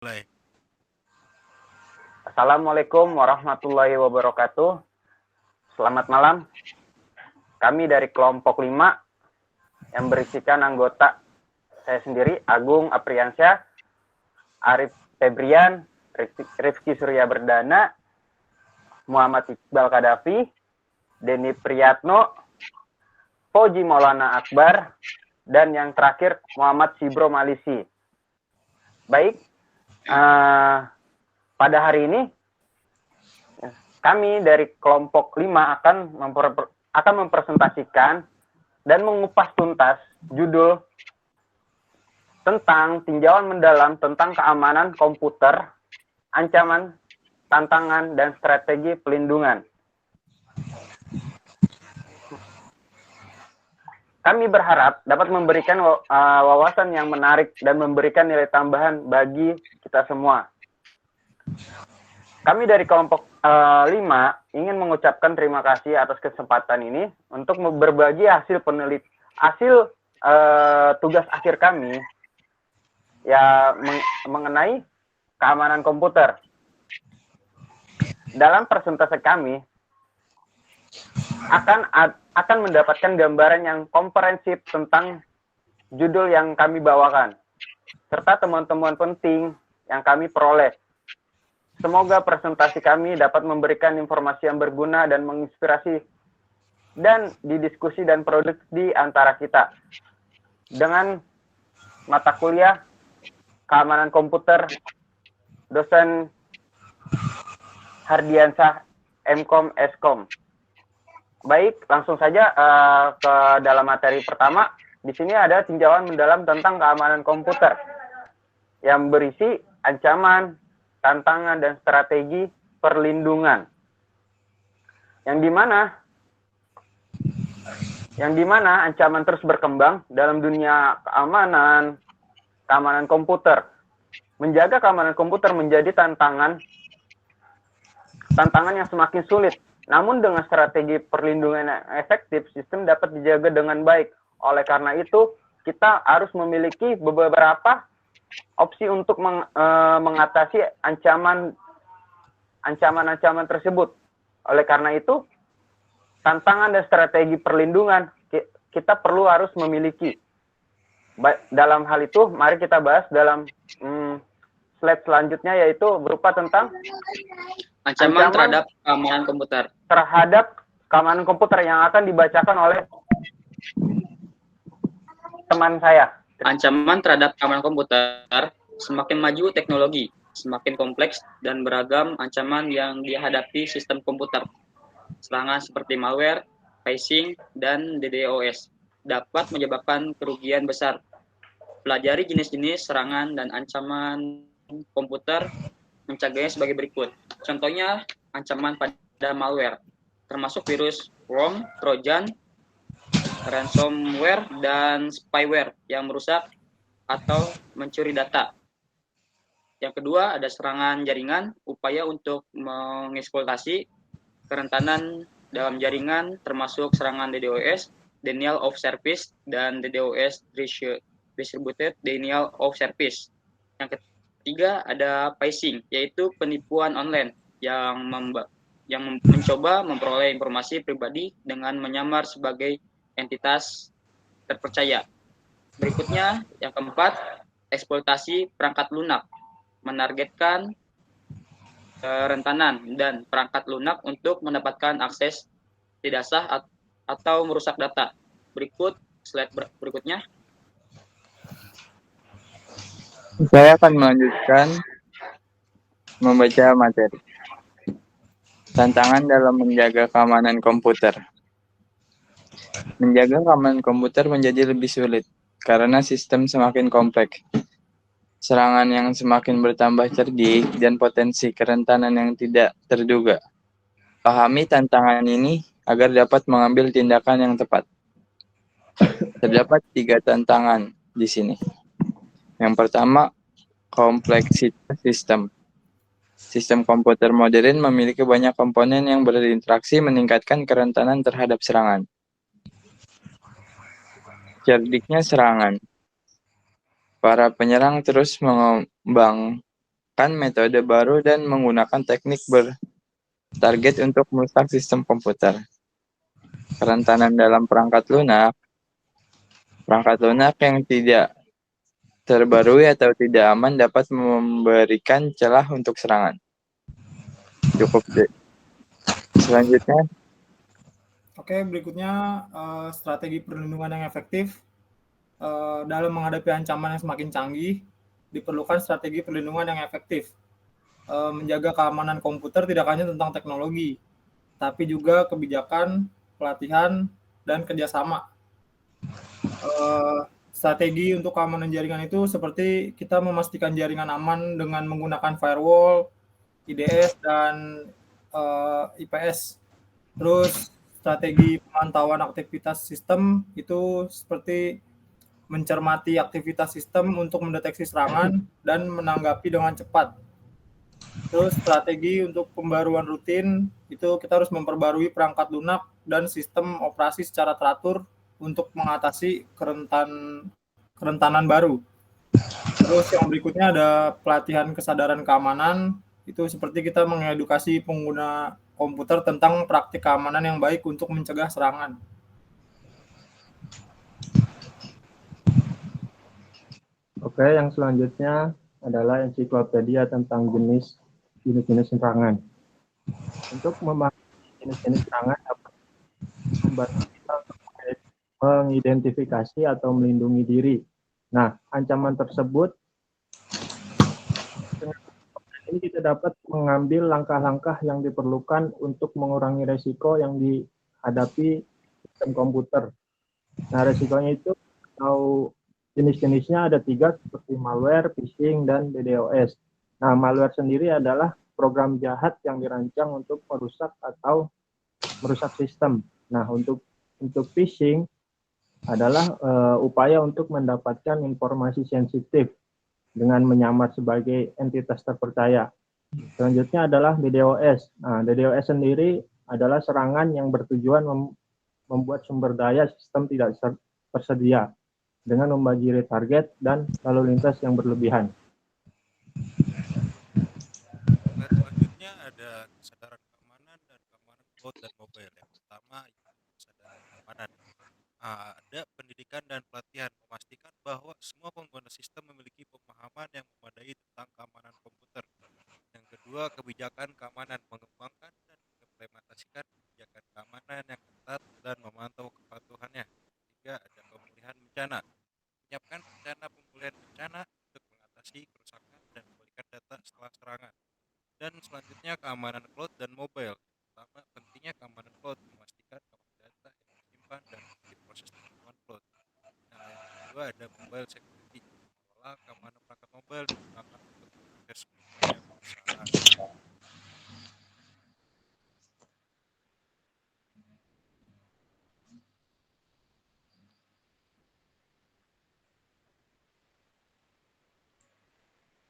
Mulai. Assalamualaikum warahmatullahi wabarakatuh. Selamat malam. Kami dari kelompok 5 yang berisikan anggota saya sendiri, Agung Apriansyah, Arif Febrian, Rifki Surya Berdana, Muhammad Iqbal Kadafi, Denny Priyatno, Fauji Maulana Akbar, dan yang terakhir Muhammad Sibro Malisi. Baik, pada hari ini kami dari kelompok 5 akan mempresentasikan dan mengupas tuntas judul tentang tinjauan mendalam tentang keamanan komputer, ancaman, tantangan, dan strategi pelindungan. Kami berharap dapat memberikan wawasan yang menarik dan memberikan nilai tambahan bagi kita semua. Kami dari kelompok 5 ingin mengucapkan terima kasih atas kesempatan ini untuk berbagi hasil tugas akhir kami ya mengenai keamanan komputer. Dalam presentasi kami akan mendapatkan gambaran yang komprehensif tentang judul yang kami bawakan serta temuan-temuan penting yang kami peroleh. Semoga presentasi kami dapat memberikan informasi yang berguna dan menginspirasi dan didiskusi dan produk di antara kita. Dengan mata kuliah keamanan komputer, dosen Hardiansyah MKom Eskom. Baik, langsung saja ke dalam materi pertama. Di sini ada tinjauan mendalam tentang keamanan komputer yang berisi ancaman, tantangan, dan strategi perlindungan. Yang dimana ancaman terus berkembang dalam dunia keamanan komputer. Menjaga keamanan komputer menjadi tantangan yang semakin sulit. Namun dengan strategi perlindungan yang efektif, sistem dapat dijaga dengan baik. Oleh karena itu, kita harus memiliki beberapa opsi untuk mengatasi ancaman tersebut. Oleh karena itu, tantangan dan strategi perlindungan kita perlu harus memiliki. Dalam hal itu, mari kita bahas dalam slide selanjutnya, yaitu berupa tentang ancaman terhadap keamanan komputer. Yang akan dibacakan oleh teman saya. Ancaman terhadap keamanan komputer, semakin maju teknologi, semakin kompleks dan beragam ancaman yang dihadapi sistem komputer. Serangan seperti malware, phishing, dan DDoS dapat menyebabkan kerugian besar. Pelajari jenis-jenis serangan dan ancaman komputer, mencegahnya sebagai berikut. Contohnya, ancaman pada malware, termasuk virus worm, trojan, ransomware, dan spyware yang merusak atau mencuri data. Yang kedua, ada serangan jaringan, upaya untuk mengeksploitasi kerentanan dalam jaringan, termasuk serangan DDoS, denial of service, dan DDoS distributed denial of service. Yang ketiga, ada phishing, yaitu penipuan online yang mencoba memperoleh informasi pribadi dengan menyamar sebagai entitas terpercaya. Berikutnya, yang keempat, eksploitasi perangkat lunak, menargetkan kerentanan dan perangkat lunak untuk mendapatkan akses tidak sah atau merusak data. Berikut slide berikutnya. Saya akan melanjutkan membaca materi. Tantangan dalam menjaga keamanan komputer. Menjaga keamanan komputer menjadi lebih sulit karena sistem semakin kompleks, serangan yang semakin bertambah cerdik, dan potensi kerentanan yang tidak terduga. Pahami tantangan ini agar dapat mengambil tindakan yang tepat. Terdapat 3 tantangan di sini. Yang pertama, kompleksitas sistem. Sistem komputer modern memiliki banyak komponen yang berinteraksi meningkatkan kerentanan terhadap serangan. Cerdiknya serangan. Para penyerang terus mengembang metode baru dan menggunakan teknik bertarget untuk merusak sistem komputer. Kerentanan dalam perangkat lunak yang tidak terbarui atau tidak aman dapat memberikan celah untuk serangan. Cukup deh. Selanjutnya, Oke, berikutnya strategi perlindungan yang efektif. Dalam menghadapi ancaman yang semakin canggih, diperlukan strategi perlindungan yang efektif. Menjaga keamanan komputer tidak hanya tentang teknologi, tapi juga kebijakan, pelatihan, dan kerjasama. Strategi untuk keamanan jaringan itu seperti kita memastikan jaringan aman dengan menggunakan firewall, IDS, dan IPS. Terus strategi pemantauan aktivitas sistem itu seperti mencermati aktivitas sistem untuk mendeteksi serangan dan menanggapi dengan cepat. Terus strategi untuk pembaruan rutin itu kita harus memperbarui perangkat lunak dan sistem operasi secara teratur untuk mengatasi kerentanan baru. Terus yang berikutnya ada pelatihan kesadaran keamanan, itu seperti kita mengedukasi pengguna komputer tentang praktik keamanan yang baik untuk mencegah serangan. Oke, yang selanjutnya adalah ensiklopedia tentang jenis-jenis serangan. Untuk memahami jenis-jenis serangan dapat membantu kita untuk mengidentifikasi atau melindungi diri. Nah, ancaman tersebut dengan ini kita dapat mengambil langkah-langkah yang diperlukan untuk mengurangi resiko yang dihadapi sistem komputer. Nah, resikonya itu atau jenis-jenisnya ada 3 seperti malware, phishing, dan DDoS. Nah, malware sendiri adalah program jahat yang dirancang untuk merusak atau merusak sistem. Nah, untuk phishing adalah upaya untuk mendapatkan informasi sensitif dengan menyamar sebagai entitas terpercaya. Selanjutnya adalah DDoS. Nah, DDoS sendiri adalah serangan yang bertujuan membuat sumber daya sistem tidak tersedia dengan membanjiri target dan lalu lintas yang berlebihan. Selanjutnya ada kesadaran keamanan dan keamanan cloud dan mobile. Yang pertama kesadaran keamanan. Ada pendidikan dan pelatihan memastikan bahwa semua pengguna sistem memiliki pemahaman yang memadai tentang keamanan komputer. Yang kedua, kebijakan keamanan mengembangkan dan mengimplementasikan kebijakan keamanan yang ketat dan memantau kepatuhannya. Ketiga, ada pemulihan bencana. Menyiapkan rencana pemulihan bencana untuk mengatasi kerusakan dan memulihkan data setelah serangan. Dan selanjutnya keamanan cloud dan mobile. Pertama, pentingnya keamanan cloud memastikan keamanan data yang disimpan dan diproses di lingkungan cloud. Nah, yang kedua ada mobile security. Mengelola keamanan perangkat mobile digunakan untuk mengakses dunia perusahaan.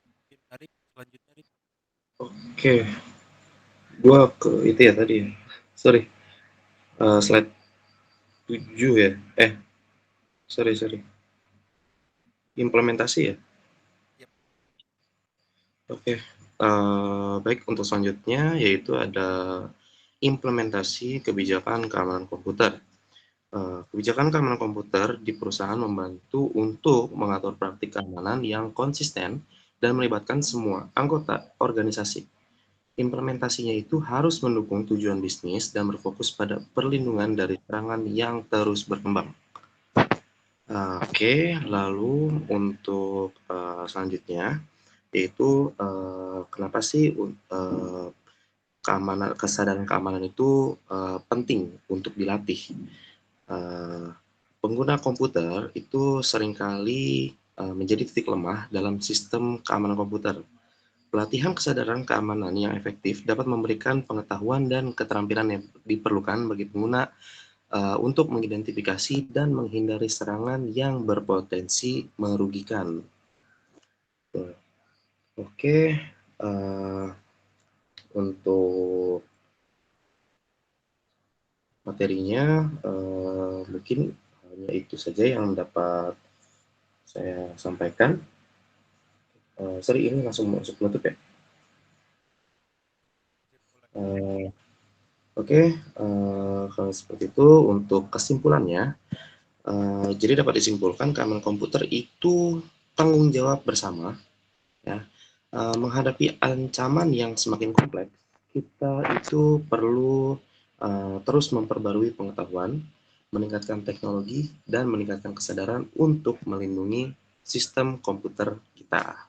Mungkin Arif selanjutnya Arif. Oke, gua ke itu ya tadi. Sorry, slide 7 ya. Sorry. Implementasi ya. Yep. Oke, baik untuk selanjutnya yaitu ada implementasi kebijakan keamanan komputer. Kebijakan keamanan komputer di perusahaan membantu untuk mengatur praktik keamanan yang konsisten dan melibatkan semua anggota organisasi. Implementasinya itu harus mendukung tujuan bisnis dan berfokus pada perlindungan dari serangan yang terus berkembang. Oke, lalu untuk selanjutnya yaitu kenapa sih kesadaran keamanan itu penting untuk dilatih. Pengguna komputer itu seringkali menjadi titik lemah dalam sistem keamanan komputer. Pelatihan kesadaran keamanan yang efektif dapat memberikan pengetahuan dan keterampilan yang diperlukan bagi pengguna untuk mengidentifikasi dan menghindari serangan yang berpotensi merugikan. Oke, untuk materinya mungkin hanya itu saja yang dapat saya sampaikan. Sorry, ini langsung masuk penutup ya. Oke, kalau seperti itu untuk kesimpulannya, jadi dapat disimpulkan keamanan komputer itu tanggung jawab bersama, ya. Menghadapi ancaman yang semakin kompleks, kita itu perlu terus memperbarui pengetahuan, meningkatkan teknologi, dan meningkatkan kesadaran untuk melindungi sistem komputer kita.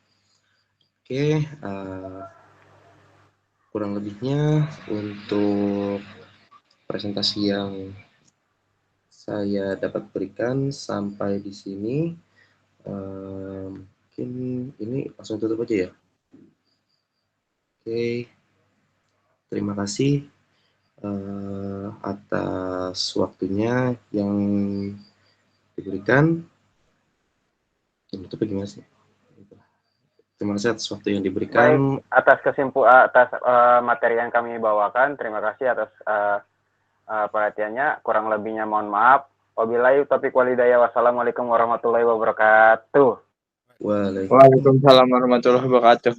Oke, kurang lebihnya untuk presentasi yang saya dapat berikan sampai di sini. Mungkin ini langsung tutup aja ya. Oke, terima kasih atas waktunya yang diberikan. Tutup gimana sih? Terima kasih atas waktu yang diberikan. Baik, atas materi yang kami bawakan, terima kasih atas perhatiannya. Kurang lebihnya mohon maaf. Wabillahi taufiq walhidayah. Wassalamualaikum warahmatullahi wabarakatuh. Waalaikumsalam warahmatullahi wabarakatuh.